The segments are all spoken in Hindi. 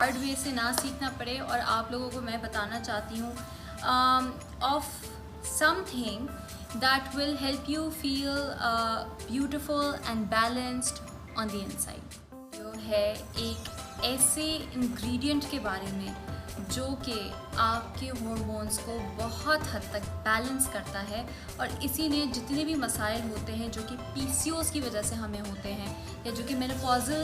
हार्ड वे से ना सीखना पड़े, और आप लोगों को मैं बताना चाहती हूँ of something that will help you feel beautiful and balanced on the inside. जो है एक ऐसे इंग्रेडिएंट के बारे में जो कि आपके हॉर्मोन्स को बहुत हद तक बैलेंस करता है, और इसीलिए जितने भी मसाइल होते हैं जो कि पीसीओएस की वजह से हमें होते हैं, या जो कि menopausal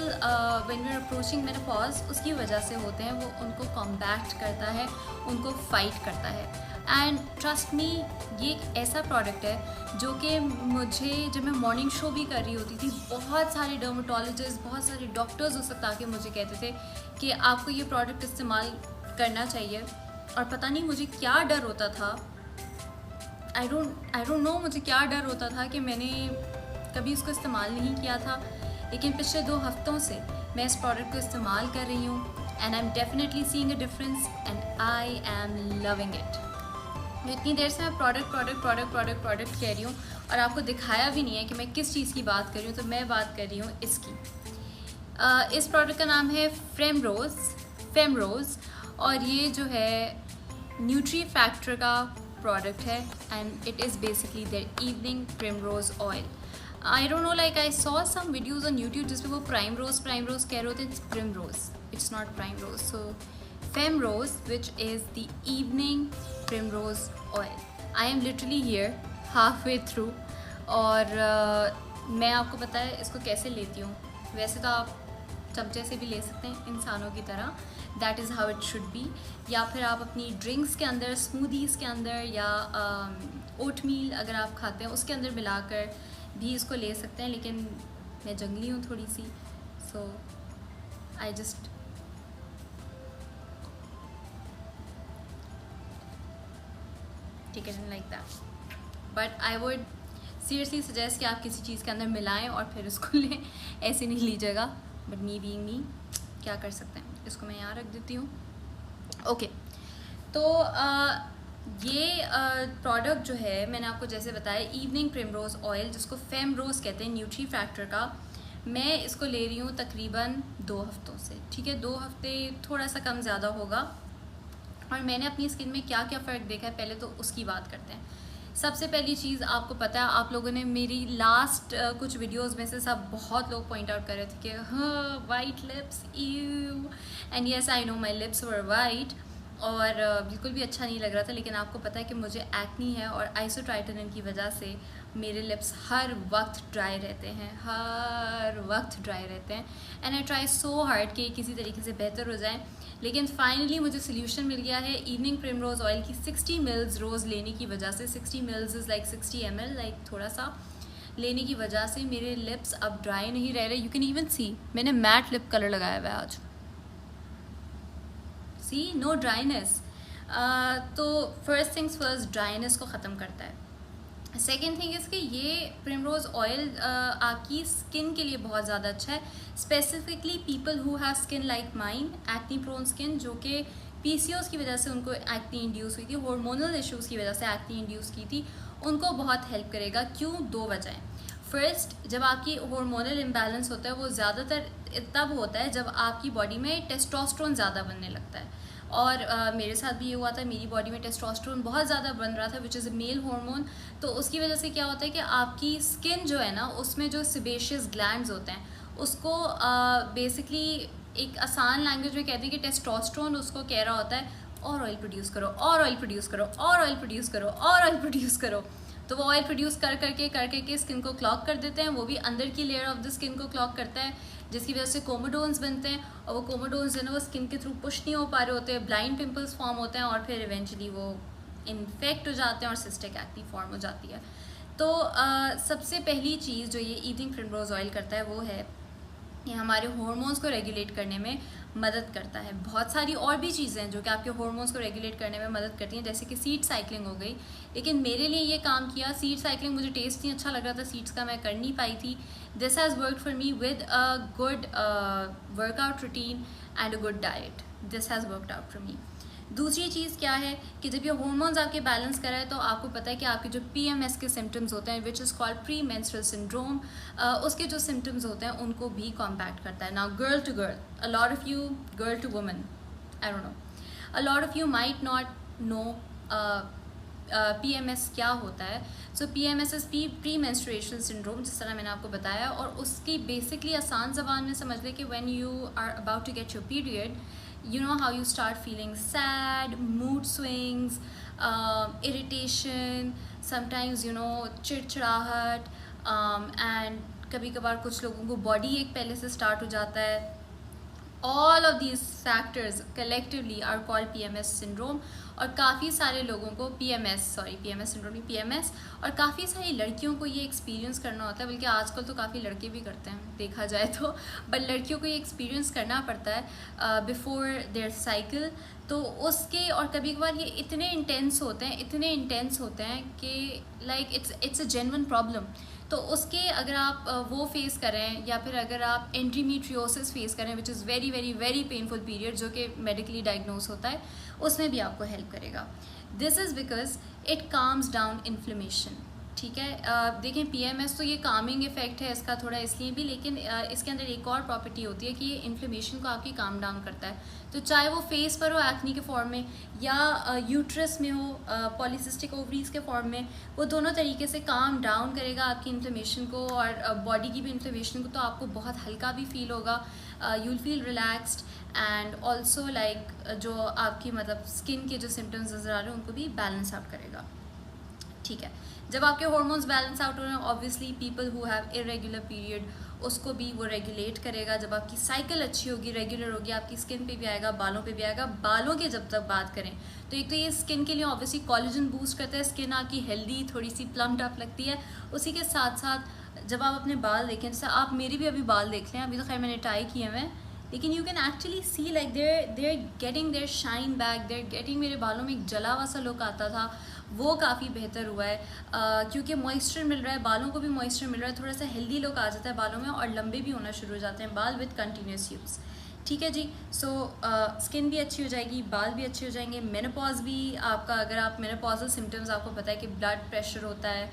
when we are approaching menopause उसकी वजह से होते हैं, वो उनको कॉम्बैट करता है, उनको फाइट करता है। एंड ट्रस्ट मी, ये एक ऐसा प्रोडक्ट है जो कि मुझे जब मैं मॉर्निंग शो भी कर रही होती थी, बहुत सारे डर्मेटोलॉजिस्ट, बहुत सारे डॉक्टर्स उस वक्त आके मुझे कहते थे कि आपको ये प्रोडक्ट इस्तेमाल करना चाहिए। और पता नहीं मुझे क्या डर होता था, आई डोंट नो मुझे क्या डर होता था कि मैंने कभी इसको इस्तेमाल नहीं किया था। लेकिन पिछले 2 हफ्तों से मैं इस प्रोडक्ट को इस्तेमाल कर रही हूँ, and I am definitely seeing a difference and I am loving it. मैं इतनी देर से मैं प्रोडक्ट कह रही हूँ और आपको दिखाया भी नहीं है कि मैं किस चीज़ की बात कर रही हूँ, तो मैं बात कर रही हूँ इसकी। इस प्रोडक्ट का नाम है फेमरोज़, और ये जो है न्यूट्री फैक्टर का प्रोडक्ट है, and it is basically their evening primrose oil. I don't know, like I saw some videos on YouTube जिसमें वो प्राइम रोज़ कह रहे होते हैं, it's primrose, it's not prime rose. So primrose which is the evening primrose oil. I am literally here half way through, और मैं आपको पता है इसको कैसे लेती हूँ। वैसे तो आप चमचे से भी ले सकते हैं इंसानों की तरह, that is how it should be, या फिर आप अपनी ड्रिंक्स के अंदर, स्मूदीज़ के अंदर, या ओटमील अगर आप खाते हैं उसके अंदर मिलाकर भी इसको ले सकते हैं। लेकिन मैं जंगली हूँ थोड़ी सी, so I just take it like that. But I would seriously suggest कि आप किसी चीज़ के अंदर मिलाएं और फिर उसको लें, ऐसे नहीं लीजिएगा। बट मी बीइंग मी, क्या कर सकते हैं। इसको मैं यहाँ रख देती हूँ। ओके, तो ये प्रोडक्ट जो है मैंने आपको जैसे बताया, इवनिंग प्रिमरोज़ ऑयल, जिसको फेमरोज़ कहते हैं, न्यूट्री फैक्टर का। मैं इसको ले रही हूँ तकरीबन 2 हफ्तों से, ठीक है, 2 हफ्ते थोड़ा सा कम ज़्यादा होगा। और मैंने अपनी स्किन में क्या क्या फ़र्क देखा है, पहले तो उसकी बात करते हैं। सबसे पहली चीज़, आपको पता है, आप लोगों ने मेरी लास्ट कुछ वीडियोस में से सब बहुत लोग पॉइंट आउट कर रहे थे कि हाँ white lips, you, and yes I know my lips were white, और बिल्कुल भी अच्छा नहीं लग रहा था। लेकिन आपको पता है कि मुझे एक्नी है, और आइसोट्राइटनिन की वजह से मेरे लिप्स हर वक्त ड्राई रहते हैं, and I try so hard कि किसी तरीके से बेहतर हो जाए। लेकिन फाइनली मुझे सोल्यूशन मिल गया है। इवनिंग प्रिमरोज़ ऑयल की 60 मिल्स रोज़ लेने की वजह से, 60 mills is like 60 ml, like थोड़ा सा लेने की वजह से मेरे लिप्स अब ड्राई नहीं रह रहे। यू कैन इवन सी, मैंने मैट लिप कलर लगाया हुआ है आज, सी, नो ड्राइनेस। तो फर्स्ट थिंग्स फर्स्ट, ड्राइनेस को ख़त्म करता है। सेकेंड थिंग इज़ कि ये प्रिमरोज़ ऑयल आपकी स्किन के लिए बहुत ज़्यादा अच्छा है, specifically people who have skin like mine, acne prone skin, जो कि पीसीओएस की वजह से उनको एक्नी इंड्यूस हुई थी, हार्मोनल इश्यूज़ की वजह से एक्नी इंड्यूस की थी, उनको बहुत हेल्प करेगा। क्यों? 2 वजह। फर्स्ट, जब आपकी हार्मोनल इम्बैलेंस होता है वो ज़्यादातर तब होता है जब आपकी बॉडी में टेस्टोस्टेरोन ज़्यादा बनने लगता है, और मेरे साथ भी ये हुआ था, मेरी बॉडी में टेस्टोस्टेरोन बहुत ज़्यादा बन रहा था, which is a male hormone. तो उसकी वजह से क्या होता है कि आपकी स्किन जो है ना, उसमें जो सेबेशियस ग्लैंड्स होते हैं, उसको बेसिकली एक आसान लैंग्वेज में कहते हैं कि टेस्टोस्टेरोन उसको कह रहा होता है और ऑयल प्रोड्यूस करो, और ऑयल प्रोड्यूस करो, और ऑयल प्रोड्यूस करो, और ऑयल प्रोड्यूस करो। तो वो ऑयल प्रोड्यूस कर करके स्किन को क्लॉग कर देते हैं, वो भी अंदर की लेयर ऑफ द स्किन को क्लॉग करता है, जिसकी वजह से कोमोडोन्स बनते हैं, और वो कोमोडोन्स जो है ना वो स्किन के थ्रू पुश नहीं हो पा रहे होते हैं, ब्लाइंड पिंपल्स फॉर्म होते हैं, और फिर इवेंचुअली वो इन्फेक्ट हो जाते हैं और सिस्टिक एक्नी फॉर्म हो जाती है। तो सबसे पहली चीज़ जो ये इवनिंग प्रिमरोज़ ऑयल करता है वो है ये हमारे हार्मोन्स को रेगुलेट करने में मदद करता है। बहुत सारी और भी चीज़ें हैं जो कि आपके हार्मोन्स को रेगुलेट करने में मदद करती हैं, जैसे कि सीड साइकिलिंग हो गई। लेकिन मेरे लिए ये काम किया, सीड साइकिलिंग मुझे टेस्ट नहीं अच्छा लग रहा था सीड्स का, मैं कर नहीं पाई थी। This has worked for me with a good workout routine and a good diet. This has worked out for me. दूसरी चीज़ क्या है कि जब ये हार्मोन्स आपके बैलेंस कर रहे हैं तो आपको पता है कि आपके जो PMS के सिम्टम्स होते हैं which is called pre menstrual syndrome, उसके जो सिम्टम्स होते हैं उनको भी कॉम्पैक्ट करता है. Now girl to girl, a lot of you, girl to woman, I don't know, a lot of you might not know PMS क्या होता है. So PMS is pre menstruation syndrome, जिस तरह मैंने आपको बताया, और उसकी बेसिकली आसान ज़बान में समझ लें कि when you are about to get your period, you know how you start feeling sad, mood swings, irritation, sometimes you know चिड़चिड़ाहट, and कभी कभार कुछ लोगों को बॉडी एक पहले से स्टार्ट हो जाता है. All of these factors collectively are called PMS syndrome. और काफ़ी सारे लोगों को PMS syndrome नहीं, PMS, और काफ़ी सारी लड़कियों को ये एक्सपीरियंस करना होता है, बल्कि आजकल तो काफ़ी लड़के भी करते हैं देखा जाए तो, बट लड़कियों को ये एक्सपीरियंस करना पड़ता है बिफोर देयर साइकिल. तो उसके, और कभी कभार ये इतने इंटेंस होते हैं कि like it's a genuine problem. तो उसके अगर आप वो फेस करें, या फिर अगर आप एंड्रोमेट्रियोसिस फेस करें which is very very very painful period, जो कि मेडिकली डायग्नोज होता है, उसमें भी आपको हेल्प करेगा. This is because it calms down inflammation. ठीक है, देखें PMS तो ये कामिंग इफेक्ट है इसका थोड़ा इसलिए भी, लेकिन इसके अंदर एक और प्रॉपर्टी होती है कि ये इन्फ्लेमेशन को आपकी काम डाउन करता है. तो चाहे वो फेस पर हो एक्नी के फॉर्म में, या यूट्रस में हो पॉलीसिस्टिक ओवरीज के फॉर्म में, वो दोनों तरीके से काम डाउन करेगा आपकी इन्फ्लेमेशन को और बॉडी की भी इन्फ्लेमेशन को. तो आपको बहुत हल्का भी फील होगा, you will feel relaxed, and also like जो आपकी मतलब स्किन के जो सिम्टम्स नज़र आ रहे हैं उनको भी बैलेंस आउट करेगा. ठीक है, जब आपके हार्मोन्स बैलेंस आउट हो रहे हैं, obviously people who have irregular period, उसको भी वो रेगुलेट करेगा. जब आपकी साइकिल अच्छी होगी, रेगुलर होगी, आपकी स्किन पे भी आएगा, बालों पे भी आएगा. बालों की जब तक बात करें तो एक तो ये स्किन के लिए ऑब्वियसली कोलेजन बूस्ट करता है, स्किन आपकी हेल्दी थोड़ी सी प्लम्ड अप लगती है. उसी के साथ साथ जब आप अपने बाल देखें, जैसे आप मेरी भी अभी बाल देख लें, अभी तो खैर मैंने टाई किए हुए हैं, लेकिन you can actually see like they're getting their shine back, they're getting, मेरे बालों में एक जला हुआ सा लुक आता था, वो काफ़ी बेहतर हुआ है क्योंकि मॉइस्चर मिल रहा है, बालों को भी मॉइस्चर मिल रहा है, थोड़ा सा हेल्दी लुक आ जाता है बालों में, और लंबे भी होना शुरू हो जाते हैं बाल विद कंटिन्यूस यूज़. ठीक है जी. सो स्किन भी अच्छी हो जाएगी, बाल भी अच्छे हो जाएंगे. मेनोपॉज भी आपका, अगर आप मेनोपॉजल सिम्टम्स, आपको पता है कि ब्लड प्रेशर होता है,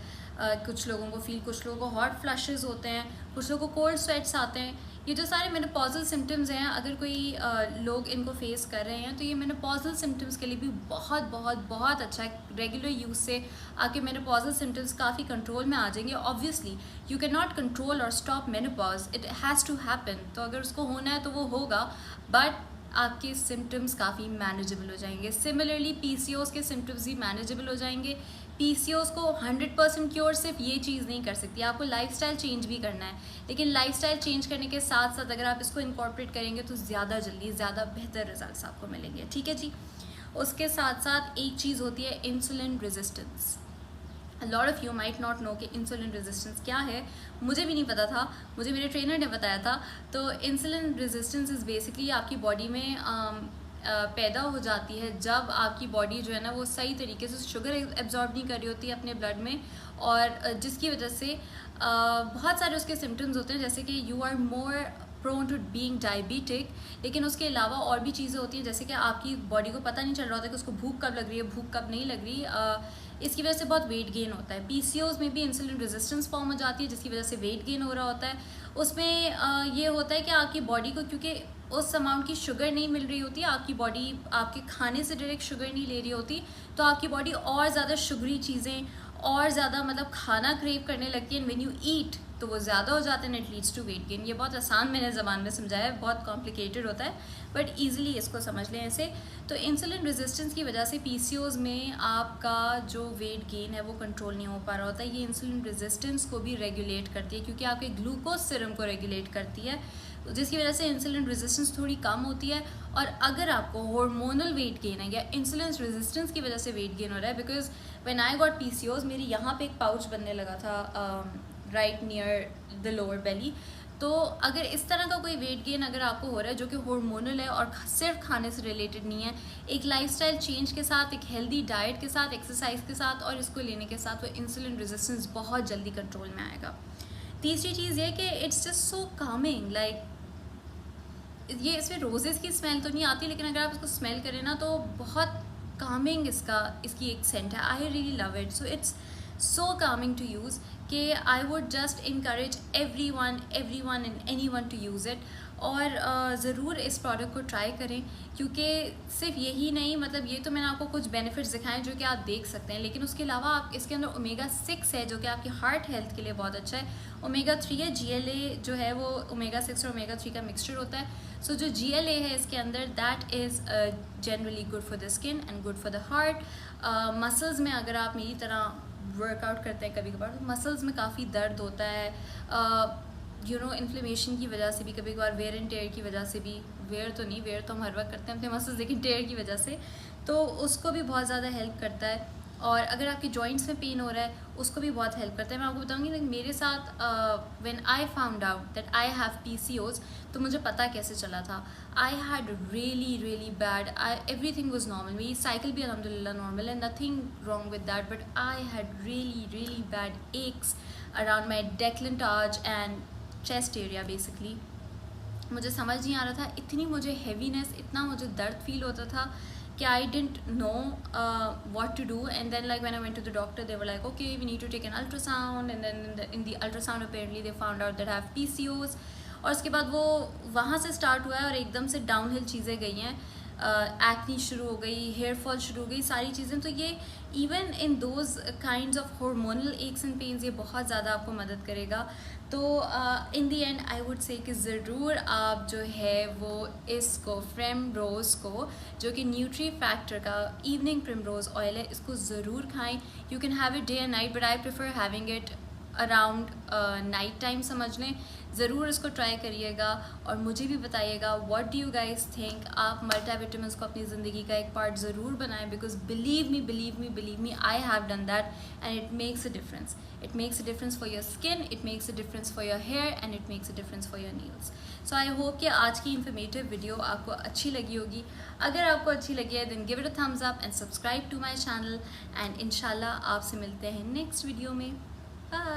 कुछ लोगों को कुछ लोगों को हॉट फ्लशेस होते हैं, कुछ लोगों को कोल्ड स्वेट्स आते हैं. ये जो सारे मेनोपॉजल सिम्टम्स हैं, अगर कोई लोग इनको फेस कर रहे हैं तो ये मेनोपॉजल सिम्टम्स के लिए भी बहुत बहुत बहुत अच्छा है. रेगुलर यूज़ से आपके मेनोपॉजल सिम्टम्स काफ़ी कंट्रोल में आ जाएंगे. Obviously you can not control और stop menopause, it has to happen. तो अगर उसको होना है तो वो होगा, बट आपके सिम्टम्स काफ़ी मैनेजेबल हो जाएंगे. सिमिलरली PCOS के सिम्टम्स भी मैनेजेबल हो जाएंगे. PCOS को 100% क्योर सिर्फ ये चीज़ नहीं कर सकती, आपको लाइफस्टाइल चेंज भी करना है. लेकिन लाइफस्टाइल चेंज करने के साथ साथ अगर आप इसको इनकॉर्पोरेट करेंगे तो ज़्यादा जल्दी ज़्यादा बेहतर रिजल्ट्स आपको मिलेंगे. ठीक है जी. उसके साथ साथ एक चीज़ होती है insulin resistance. Lot of you might not no कि इंसुलिन रेजिस्टेंस क्या है. मुझे भी नहीं पता था, मुझे मेरे ट्रेनर ने बताया था. तो इंसुलिन रेजिस्टेंस इज़ बेसिकली आपकी बॉडी में पैदा हो जाती है जब आपकी बॉडी जो है ना वो सही तरीके से शुगर एब्जॉर्ब नहीं कर रही होती है अपने ब्लड में, और जिसकी वजह से बहुत सारे उसके सिम्टम्स होते हैं, जैसे कि you are more prone to being diabetic. लेकिन उसके अलावा और भी चीज़ें होती हैं, जैसे कि आपकी बॉडी को पता नहीं चल रहा होता कि उसको भूख कब लग रही है, भूख कब नहीं लग रही. इसकी वजह से बहुत वेट गेन होता है. PCOS में भी इंसुलिन रेजिस्टेंस फॉर्म हो जाती है, जिसकी वजह से वेट गेन हो रहा होता है. उसमें ये होता है कि आपकी बॉडी को, क्योंकि उस अमाउंट की शुगर नहीं मिल रही होती, आपकी बॉडी आपके खाने से डायरेक्ट शुगर नहीं ले रही होती, तो आपकी बॉडी और ज़्यादा शुगरी चीज़ें और ज़्यादा मतलब खाना क्रेव करने लगती है. व्हेन यू ईट तो वो ज़्यादा हो जाते हैं, it leads to weight gain. ये बहुत आसान मैंने ज़बान में समझाया है, बहुत कॉम्प्लिकेटेड होता है, बट ईजिली इसको समझ लें ऐसे. तो इंसुलिन रेजिस्टेंस की वजह से PCOS में आपका जो वेट गेन है वो कंट्रोल नहीं हो पा रहा होता है. ये इंसुलिन रेजिस्टेंस को भी रेगुलेट करती है, क्योंकि आपके ग्लूकोज सिरम को रेगुलेट करती है, जिसकी वजह से इंसुलिन रेजिस्टेंस थोड़ी कम होती है. और अगर आपको हार्मोनल वेट गेन है या इंसुलिन रेजिस्टेंस की वजह से वेट गेन हो रहा है, because when I got PCOS मेरी यहाँ पे एक पाउच बनने लगा था राइट नियर द लोअर बेली. तो अगर इस तरह का कोई वेट गेन अगर आपको हो रहा है जो कि हार्मोनल है और सिर्फ खाने से रिलेटेड नहीं है, एक लाइफस्टाइल चेंज के साथ, एक हेल्दी डाइट के साथ, एक्सरसाइज के साथ और इसको लेने के साथ, वो इंसुलिन रेजिस्टेंस बहुत जल्दी कंट्रोल में आएगा. तीसरी चीज़ ये कि it's just so Kameng, like ये इसमें रोजेज़ की स्मेल तो नहीं आती, लेकिन अगर आप इसको स्मेल करें ना तो बहुत कामिंग इसकी एक सेंट है. I really love it. So it's so calming to use कि I would just encourage everyone and anyone to use it. और ज़रूर इस प्रोडक्ट को ट्राई करें, क्योंकि सिर्फ यही नहीं, मतलब ये तो मैंने आपको कुछ बेनिफिट्स दिखाए जो कि आप देख सकते हैं, लेकिन उसके अलावा आप इसके अंदर ओमेगा 6 है जो कि आपकी हार्ट हेल्थ के लिए बहुत अच्छा है. ओमेगा 3 है, GLA जो है वो ओमेगा 6 और ओमेगा 3 का मिक्सचर होता है. सो जो GLA है इसके अंदर, that is generally good for the skin and good for the heart. Muscles में अगर आप मेरी तरह वर्कआउट करते हैं कभी कभार, तो मसल्स में काफ़ी दर्द होता है, इन्फ्लेमेशन की वजह से भी, कभी कभार वेयर एंड टेयर की वजह से भी. वेयर तो हम हर वक्त करते हैं अपने मसल्स, लेकिन टेयर की वजह से तो उसको भी बहुत ज़्यादा हेल्प करता है. और अगर आपके जॉइंट्स में पेन हो रहा है उसको भी बहुत हेल्प करता है. मैं आपको बताऊंगी कि मेरे साथ when I found out that I have PCOS, तो मुझे पता कैसे चला था. I had really bad, everything was normal, मेरी साइकिल भी अल्हम्दुलिल्लाह नॉर्मल है, nothing wrong with that, but I had really bad acne around my decolletage and chest area. Basically मुझे समझ नहीं आ रहा था, इतनी मुझे हैवीनेस, इतना मुझे दर्द फील होता था कि I didn't know what to do. And then like when I went to the doctor, they were like, okay, we need to take an ultrasound. And then in the ultrasound apparently they found out that I have PCOS. और उसके बाद वो वहाँ से स्टार्ट हुआ है और एकदम से डाउनहिल चीज़ें गई हैं. एक्नी शुरू हो गई, हेयर फॉल शुरू हो गई, सारी चीज़ें. तो ये even in those kinds of hormonal x and pains ये बहुत ज़्यादा आपको मदद करेगा. तो इन दी एंड आई वुड से कि ज़रूर आप जो है वो इसको प्रिमरोज़ को, जो कि न्यूट्री फैक्टर का इवनिंग प्रिमरोज़ ऑयल है, इसको ज़रूर खाएं. You can have it day and night, but I prefer having it around night time, समझ लें. ज़रूर इसको ट्राई करिएगा और मुझे भी बताइएगा what do you guys think. आप मल्टीविटामिन्स को अपनी ज़िंदगी का एक पार्ट ज़रूर बनाएं, because believe me I have done that and it makes a difference. It makes a difference for your skin, it makes a difference for your hair and it makes a difference for your nails. So I hope कि आज की इन्फॉर्मेटिव वीडियो आपको अच्छी लगी होगी. अगर आपको अच्छी लगी है then give it a thumbs up and subscribe to my channel. And इंशाल्लाह आपसे मिलते हैं नेक्स्ट वीडियो में. बाय.